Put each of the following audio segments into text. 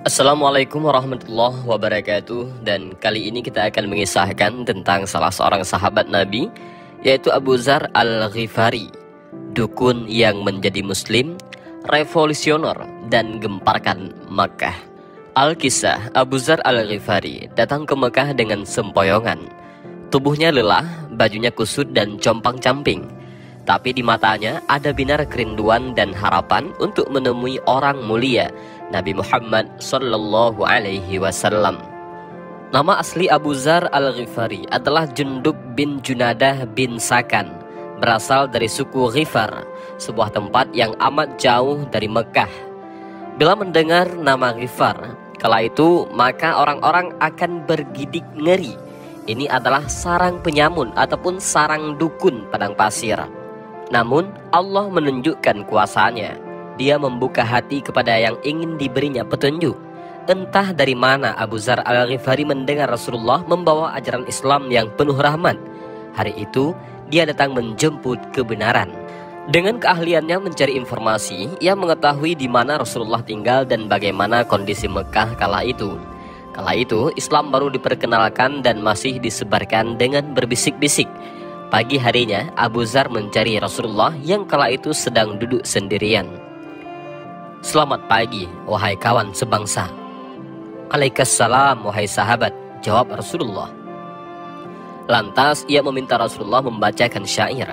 Assalamualaikum warahmatullahi wabarakatuh. Dan kali ini kita akan mengisahkan tentang salah seorang sahabat Nabi, yaitu Abu Dzar Al-Ghifari, dukun yang menjadi muslim, revolusioner, dan gemparkan Makkah. Al-Kisah, Abu Dzar Al-Ghifari datang ke Makkah dengan sempoyongan. Tubuhnya lelah, bajunya kusut dan compang-camping, tapi di matanya ada binar kerinduan dan harapan untuk menemui orang mulia, Nabi Muhammad Sallallahu Alaihi Wasallam. Nama asli Abu Dzar Al-Ghifari adalah Jundub bin Junadah bin Sakan, berasal dari suku Ghifar, sebuah tempat yang amat jauh dari Mekah. Bila mendengar nama Ghifar, kala itu maka orang-orang akan bergidik ngeri. Ini adalah sarang penyamun ataupun sarang dukun padang pasir. Namun Allah menunjukkan kuasanya. Dia membuka hati kepada yang ingin diberinya petunjuk. Entah dari mana Abu Dzar Al-Ghifari mendengar Rasulullah membawa ajaran Islam yang penuh rahmat. Hari itu dia datang menjemput kebenaran. Dengan keahliannya mencari informasi, ia mengetahui di mana Rasulullah tinggal dan bagaimana kondisi Mekah kala itu. Kala itu Islam baru diperkenalkan dan masih disebarkan dengan berbisik-bisik. Pagi harinya Abu Dzar mencari Rasulullah yang kala itu sedang duduk sendirian. "Selamat pagi, wahai kawan sebangsa." "Alaikassalam, wahai sahabat," jawab Rasulullah. Lantas ia meminta Rasulullah membacakan syair.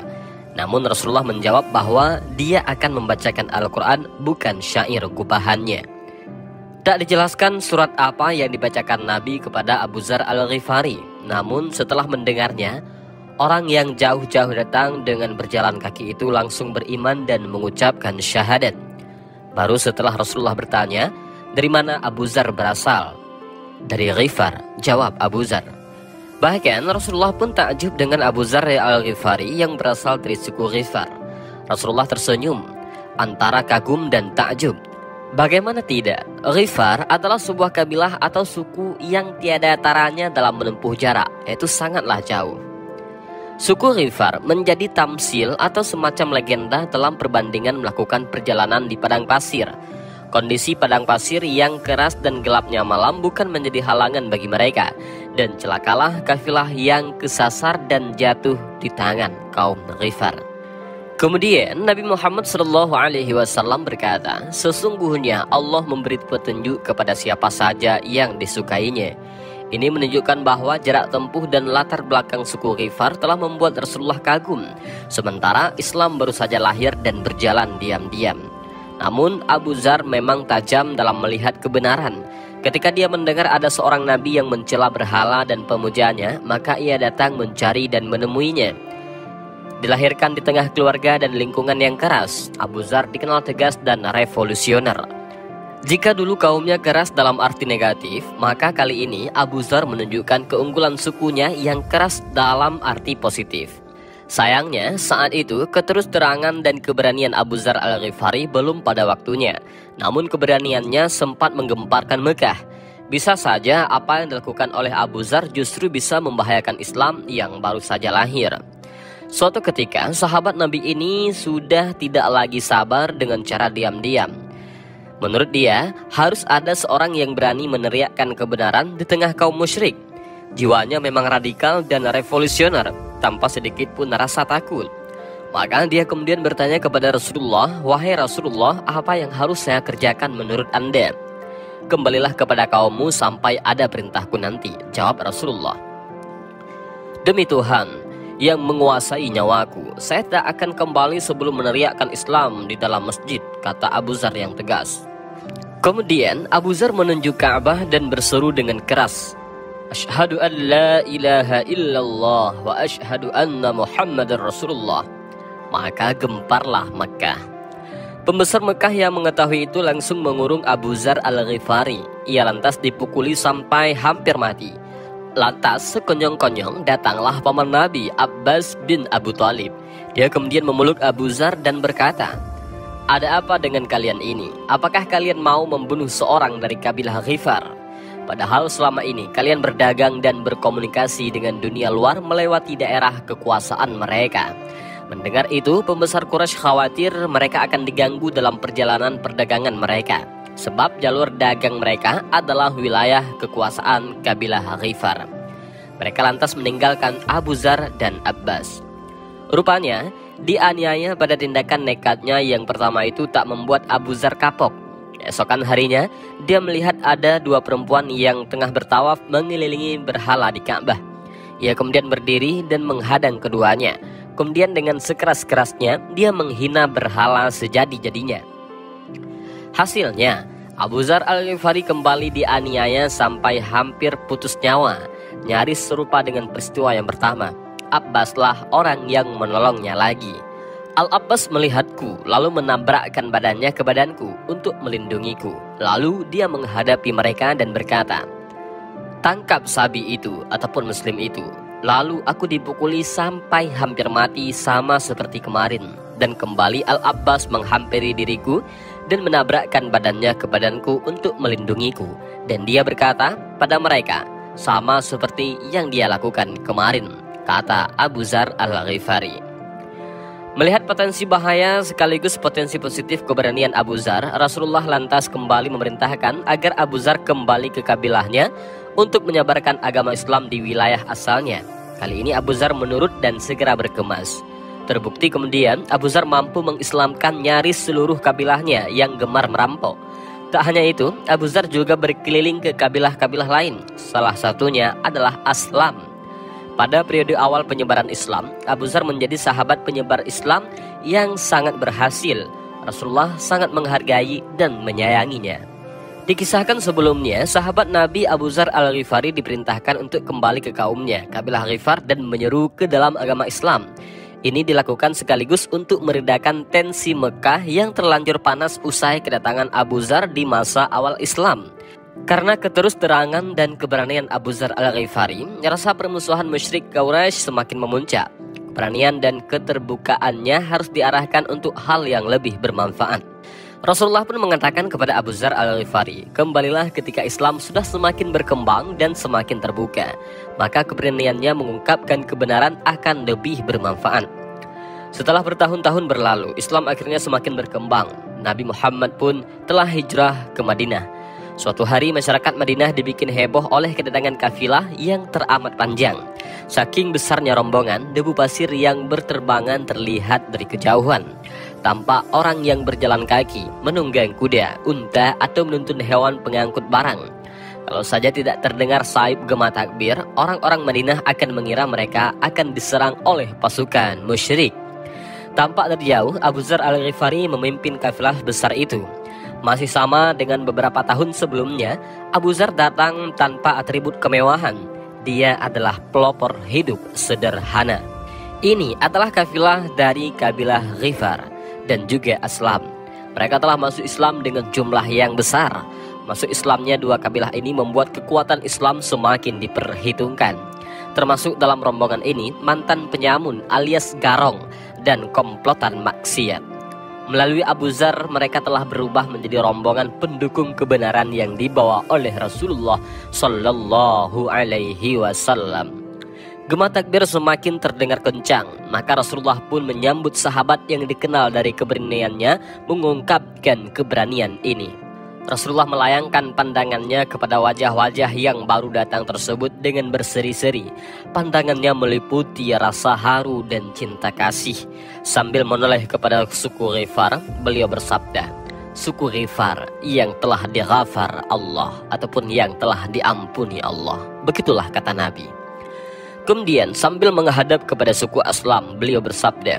Namun Rasulullah menjawab bahwa dia akan membacakan Al-Quran, bukan syair gubahannya. Tak dijelaskan surat apa yang dibacakan Nabi kepada Abu Dzar Al-Ghifari. Namun setelah mendengarnya, orang yang jauh-jauh datang dengan berjalan kaki itu langsung beriman dan mengucapkan syahadat. Baru setelah Rasulullah bertanya, "Dari mana Abu Dzar berasal?" "Dari Ghifar," jawab Abu Dzar. Bahkan Rasulullah pun takjub dengan Abu Dzar Al-Ghifari yang berasal dari suku Ghifar. Rasulullah tersenyum antara kagum dan takjub. Bagaimana tidak, Ghifar adalah sebuah kabilah atau suku yang tiada taranya dalam menempuh jarak, yaitu sangatlah jauh. Suku Ghifar menjadi tamsil atau semacam legenda dalam perbandingan melakukan perjalanan di padang pasir. Kondisi padang pasir yang keras dan gelapnya malam bukan menjadi halangan bagi mereka, dan celakalah kafilah yang kesasar dan jatuh di tangan kaum Ghifar. Kemudian Nabi Muhammad SAW berkata, "Sesungguhnya Allah memberi petunjuk kepada siapa saja yang disukainya." Ini menunjukkan bahwa jarak tempuh dan latar belakang suku Ghifar telah membuat Rasulullah kagum. Sementara Islam baru saja lahir dan berjalan diam-diam. Namun Abu Dzar memang tajam dalam melihat kebenaran. Ketika dia mendengar ada seorang nabi yang mencela berhala dan pemujanya, maka ia datang mencari dan menemuinya. Dilahirkan di tengah keluarga dan lingkungan yang keras, Abu Dzar dikenal tegas dan revolusioner. Jika dulu kaumnya keras dalam arti negatif, maka kali ini Abu Dzar menunjukkan keunggulan sukunya yang keras dalam arti positif. Sayangnya, saat itu keterus-terangan dan keberanian Abu Dzar Al-Ghifari belum pada waktunya. Namun keberaniannya sempat menggemparkan Mekah. Bisa saja apa yang dilakukan oleh Abu Dzar justru bisa membahayakan Islam yang baru saja lahir. Suatu ketika, sahabat Nabi ini sudah tidak lagi sabar dengan cara diam-diam. Menurut dia, harus ada seorang yang berani meneriakkan kebenaran di tengah kaum musyrik. Jiwanya memang radikal dan revolusioner, tanpa sedikit pun rasa takut. Maka dia kemudian bertanya kepada Rasulullah, "Wahai Rasulullah, apa yang harus saya kerjakan menurut Anda?" "Kembalilah kepada kaummu sampai ada perintahku nanti," jawab Rasulullah. "Demi Tuhan yang menguasai nyawaku, saya tak akan kembali sebelum meneriakkan Islam di dalam masjid," kata Abu Dzar yang tegas. Kemudian Abu Dzar menunjuk Ka'bah dan berseru dengan keras, "Asyhadu an la ilaha illallah wa asyhadu anna Muhammadar Rasulullah." Maka gemparlah Mekah. Pembesar Mekah yang mengetahui itu langsung mengurung Abu Dzar Al-Ghifari. Ia lantas dipukuli sampai hampir mati. Lantas sekonyong-konyong datanglah paman Nabi, Abbas bin Abu Thalib. Dia kemudian memeluk Abu Dzar dan berkata, "Ada apa dengan kalian ini? Apakah kalian mau membunuh seorang dari kabilah Ghifar? Padahal selama ini kalian berdagang dan berkomunikasi dengan dunia luar melewati daerah kekuasaan mereka." Mendengar itu, pembesar Quraisy khawatir mereka akan diganggu dalam perjalanan perdagangan mereka. sebab jalur dagang mereka adalah wilayah kekuasaan kabilah Ghifar. Mereka lantas meninggalkan Abu Zar dan Abbas. Rupanya, dianiaya pada tindakan nekatnya yang pertama itu tak membuat Abu Zar kapok. Esokan harinya, dia melihat ada dua perempuan yang tengah bertawaf mengelilingi berhala di Ka'bah. Ia kemudian berdiri dan menghadang keduanya. Kemudian dengan sekeras-kerasnya, dia menghina berhala sejadi-jadinya. Hasilnya, Abu Zar Al-Ghifari kembali dianiaya sampai hampir putus nyawa. Nyaris serupa dengan peristiwa yang pertama. Abbaslah orang yang menolongnya lagi. Al-Abbas melihatku, lalu menabrakkan badannya ke badanku untuk melindungiku. Lalu dia menghadapi mereka dan berkata, "Tangkap sabi itu ataupun muslim itu." Lalu aku dipukuli sampai hampir mati sama seperti kemarin. Dan kembali Al-Abbas menghampiri diriku dan menabrakkan badannya ke badanku untuk melindungiku. Dan dia berkata pada mereka, "Sama seperti yang dia lakukan kemarin," kata Abu Zar Al-Ghifari. Melihat potensi bahaya sekaligus potensi positif keberanian Abu Zar, Rasulullah lantas kembali memerintahkan agar Abu Zar kembali ke kabilahnya untuk menyebarkan agama Islam di wilayah asalnya. Kali ini Abu Zar menurut dan segera berkemas. Terbukti kemudian Abu Zar mampu mengislamkan nyaris seluruh kabilahnya yang gemar merampok. Tak hanya itu, Abu Zar juga berkeliling ke kabilah-kabilah lain. Salah satunya adalah Aslam. Pada periode awal penyebaran Islam, Abu Zar menjadi sahabat penyebar Islam yang sangat berhasil. Rasulullah sangat menghargai dan menyayanginya. Dikisahkan sebelumnya, sahabat Nabi Abu Zar Al-Ghifari diperintahkan untuk kembali ke kaumnya, kabilah Ghifar, dan menyeru ke dalam agama Islam. Ini dilakukan sekaligus untuk meredakan tensi Mekah yang terlanjur panas usai kedatangan Abu Zar di masa awal Islam. Karena keterus-terangan dan keberanian Abu Zar Al-Ghifari, rasa permusuhan musyrik Quraisy semakin memuncak. Keberanian dan keterbukaannya harus diarahkan untuk hal yang lebih bermanfaat. Rasulullah pun mengatakan kepada Abu Zar Al-Ghifari, "Kembalilah ketika Islam sudah semakin berkembang dan semakin terbuka. Maka keberaniannya mengungkapkan kebenaran akan lebih bermanfaat." Setelah bertahun-tahun berlalu, Islam akhirnya semakin berkembang. Nabi Muhammad pun telah hijrah ke Madinah. Suatu hari masyarakat Madinah dibikin heboh oleh kedatangan kafilah yang teramat panjang. Saking besarnya rombongan, debu pasir yang berterbangan terlihat dari kejauhan. Tampak orang yang berjalan kaki, menunggang kuda, unta, atau menuntun hewan pengangkut barang. Kalau saja tidak terdengar saib gema takbir, orang-orang Madinah akan mengira mereka akan diserang oleh pasukan musyrik. Tampak dari jauh, Abu Zar Al-Ghifari memimpin kafilah besar itu. Masih sama dengan beberapa tahun sebelumnya, Abu Zar datang tanpa atribut kemewahan. Dia adalah pelopor hidup sederhana. Ini adalah kafilah dari kabilah Ghifar dan juga Aslam. Mereka telah masuk Islam dengan jumlah yang besar. Masuk Islamnya dua kabilah ini membuat kekuatan Islam semakin diperhitungkan. Termasuk dalam rombongan ini mantan penyamun alias garong dan komplotan maksiat. Melalui Abu Zar, mereka telah berubah menjadi rombongan pendukung kebenaran yang dibawa oleh Rasulullah Sallallahu Alaihi Wasallam. Gema takbir semakin terdengar kencang, maka Rasulullah pun menyambut sahabat yang dikenal dari keberaniannya mengungkapkan keberanian ini. Rasulullah melayangkan pandangannya kepada wajah-wajah yang baru datang tersebut dengan berseri-seri. Pandangannya meliputi rasa haru dan cinta kasih. Sambil menoleh kepada suku Ghifar, beliau bersabda, "Suku Ghifar yang telah dighafar Allah ataupun yang telah diampuni Allah." Begitulah kata Nabi. Kemudian sambil menghadap kepada suku Aslam, beliau bersabda,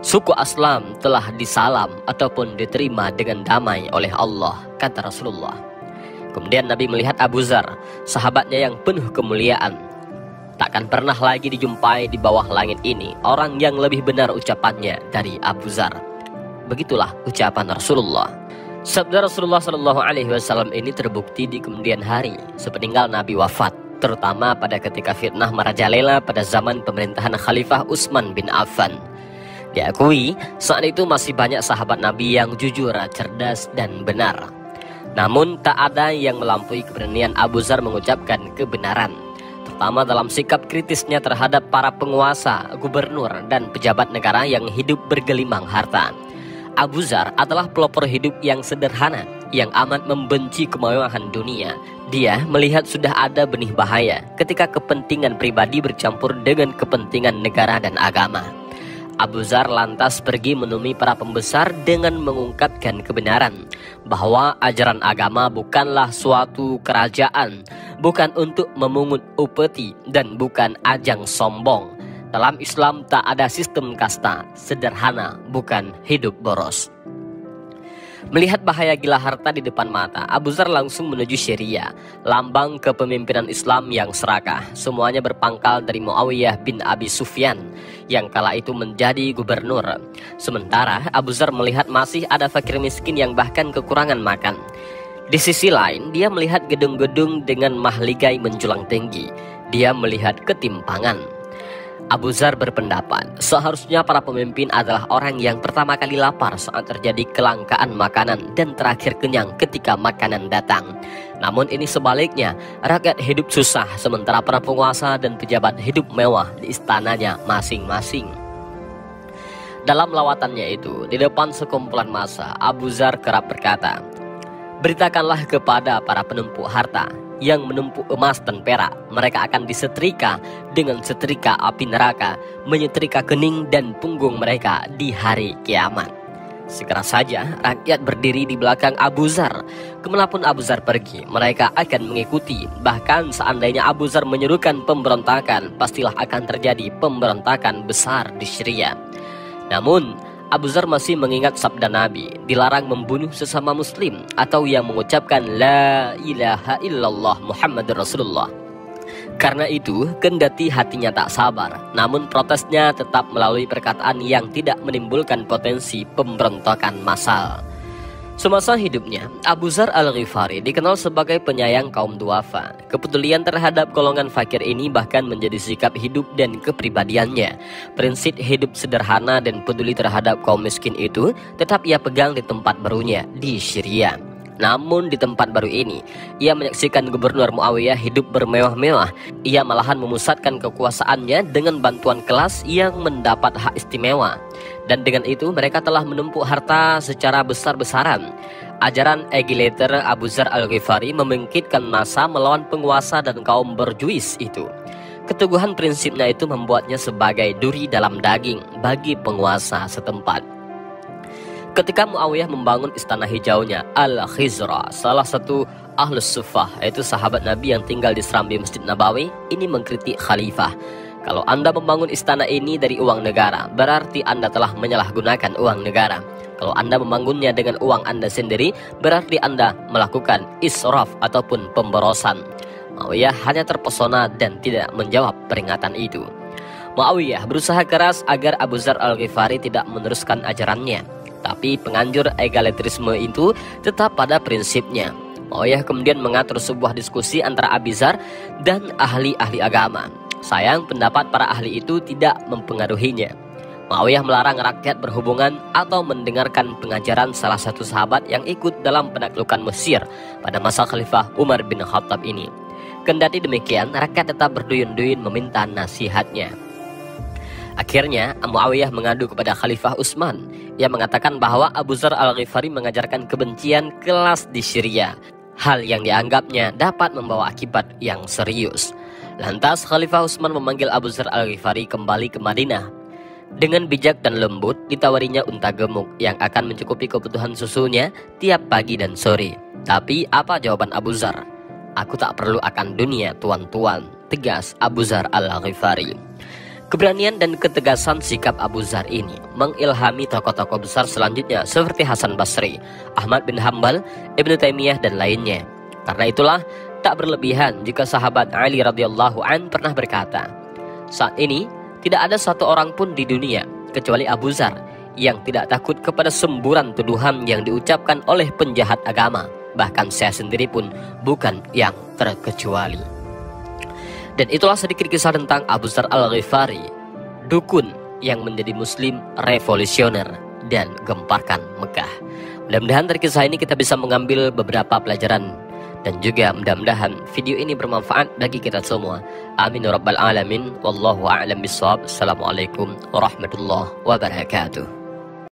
"Suku Aslam telah disalam ataupun diterima dengan damai oleh Allah," kata Rasulullah. Kemudian Nabi melihat Abu Zar, sahabatnya yang penuh kemuliaan. Takkan pernah lagi dijumpai di bawah langit ini orang yang lebih benar ucapannya dari Abu Zar. Begitulah ucapan Rasulullah. Sabda Rasulullah Shallallahu Alaihi Wasallam ini terbukti di kemudian hari sepeninggal Nabi wafat, terutama pada ketika fitnah merajalela pada zaman pemerintahan Khalifah Utsman bin Affan. Diakui, saat itu masih banyak sahabat Nabi yang jujur, cerdas, dan benar. Namun tak ada yang melampaui keberanian Abu Zar mengucapkan kebenaran, terutama dalam sikap kritisnya terhadap para penguasa, gubernur, dan pejabat negara yang hidup bergelimang harta. Abu Zar adalah pelopor hidup yang sederhana. yang amat membenci kemewahan dunia. Dia melihat sudah ada benih bahaya ketika kepentingan pribadi bercampur dengan kepentingan negara dan agama. Abu Dzar lantas pergi menemui para pembesar dengan mengungkapkan kebenaran bahwa ajaran agama bukanlah suatu kerajaan, bukan untuk memungut upeti, dan bukan ajang sombong. Dalam Islam tak ada sistem kasta, sederhana bukan hidup boros. Melihat bahaya gila harta di depan mata, Abu Dzar langsung menuju Syria, lambang kepemimpinan Islam yang serakah. Semuanya berpangkal dari Muawiyah bin Abi Sufyan yang kala itu menjadi gubernur. Sementara Abu Dzar melihat masih ada fakir miskin yang bahkan kekurangan makan. Di sisi lain, dia melihat gedung-gedung dengan mahligai menjulang tinggi. Dia melihat ketimpangan. Abu Dzar berpendapat seharusnya para pemimpin adalah orang yang pertama kali lapar saat terjadi kelangkaan makanan dan terakhir kenyang ketika makanan datang. Namun ini sebaliknya, rakyat hidup susah sementara para penguasa dan pejabat hidup mewah di istananya masing-masing. Dalam lawatannya itu, di depan sekumpulan massa, Abu Dzar kerap berkata, "Beritakanlah kepada para penumpuk harta yang menumpuk emas dan perak, mereka akan disetrika dengan setrika api neraka, menyetrika kening dan punggung mereka di hari kiamat." Segera saja rakyat berdiri di belakang Abu Dzar. Kemanapun Abu Dzar pergi, mereka akan mengikuti. Bahkan seandainya Abu Dzar menyerukan pemberontakan, pastilah akan terjadi pemberontakan besar di Syria. Namun Abu Dzar masih mengingat sabda Nabi, dilarang membunuh sesama muslim atau yang mengucapkan La ilaha illallah Muhammadur Rasulullah. Karena itu, kendati hatinya tak sabar, namun protesnya tetap melalui perkataan yang tidak menimbulkan potensi pemberontakan massal. Semasa hidupnya, Abu Dzar Al-Ghifari dikenal sebagai penyayang kaum duafa. Kepedulian terhadap golongan fakir ini bahkan menjadi sikap hidup dan kepribadiannya. Prinsip hidup sederhana dan peduli terhadap kaum miskin itu tetap ia pegang di tempat barunya di Syria. Namun di tempat baru ini, ia menyaksikan Gubernur Muawiyah hidup bermewah-mewah. Ia malahan memusatkan kekuasaannya dengan bantuan kelas yang mendapat hak istimewa. Dan dengan itu mereka telah menumpuk harta secara besar-besaran. Ajaran egilator Abu Dzar Al-Ghifari membangkitkan massa melawan penguasa dan kaum berjuis itu. Keteguhan prinsipnya itu membuatnya sebagai duri dalam daging bagi penguasa setempat. Ketika Muawiyah membangun istana hijaunya Al-Khizra, salah satu Ahlus Suffah, yaitu sahabat Nabi yang tinggal di serambi Masjid Nabawi, ini mengkritik khalifah. Kalau Anda membangun istana ini dari uang negara, berarti Anda telah menyalahgunakan uang negara. Kalau Anda membangunnya dengan uang Anda sendiri, berarti Anda melakukan israf ataupun pemborosan. Muawiyah hanya terpesona dan tidak menjawab peringatan itu. Muawiyah berusaha keras agar Abu Dzar Al-Ghifari tidak meneruskan ajarannya. Tapi penganjur egalitarisme itu tetap pada prinsipnya. Muawiyah kemudian mengatur sebuah diskusi antara Abu Dzar dan ahli-ahli agama. Sayang pendapat para ahli itu tidak mempengaruhinya. Muawiyah melarang rakyat berhubungan atau mendengarkan pengajaran salah satu sahabat yang ikut dalam penaklukan Mesir pada masa Khalifah Umar bin Khattab ini. Kendati demikian, rakyat tetap berduyun-duyun meminta nasihatnya. Akhirnya Muawiyah mengadu kepada Khalifah Utsman. Ia mengatakan bahwa Abu Dzar Al-Ghifari mengajarkan kebencian kelas di Syria, hal yang dianggapnya dapat membawa akibat yang serius. Lantas Khalifah Utsman memanggil Abu Dzar Al-Ghifari kembali ke Madinah. Dengan bijak dan lembut ditawarinya unta gemuk yang akan mencukupi kebutuhan susunya tiap pagi dan sore. Tapi apa jawaban Abu Dzar? "Aku tak perlu akan dunia, tuan-tuan," tegas Abu Dzar Al-Ghifari. Keberanian dan ketegasan sikap Abu Dzar ini mengilhami tokoh-tokoh besar selanjutnya seperti Hasan Basri, Ahmad bin Hambal, Ibnu Taimiyah dan lainnya. Karena itulah tak berlebihan jika sahabat Ali radhiyallahu an pernah berkata, "Saat ini tidak ada satu orang pun di dunia kecuali Abu Dzar yang tidak takut kepada semburan tuduhan yang diucapkan oleh penjahat agama. Bahkan saya sendiri pun bukan yang terkecuali." Dan itulah sedikit kisah tentang Abu Dzar Al-Ghifari, dukun yang menjadi muslim revolusioner dan gemparkan Mekah. Mudah-mudahan dari kisah ini kita bisa mengambil beberapa pelajaran, dan juga mudah-mudahan video ini bermanfaat bagi kita semua. Amin ya rabbal alamin. Wallahu a'lam bishawab. Assalamualaikum warahmatullahi wabarakatuh.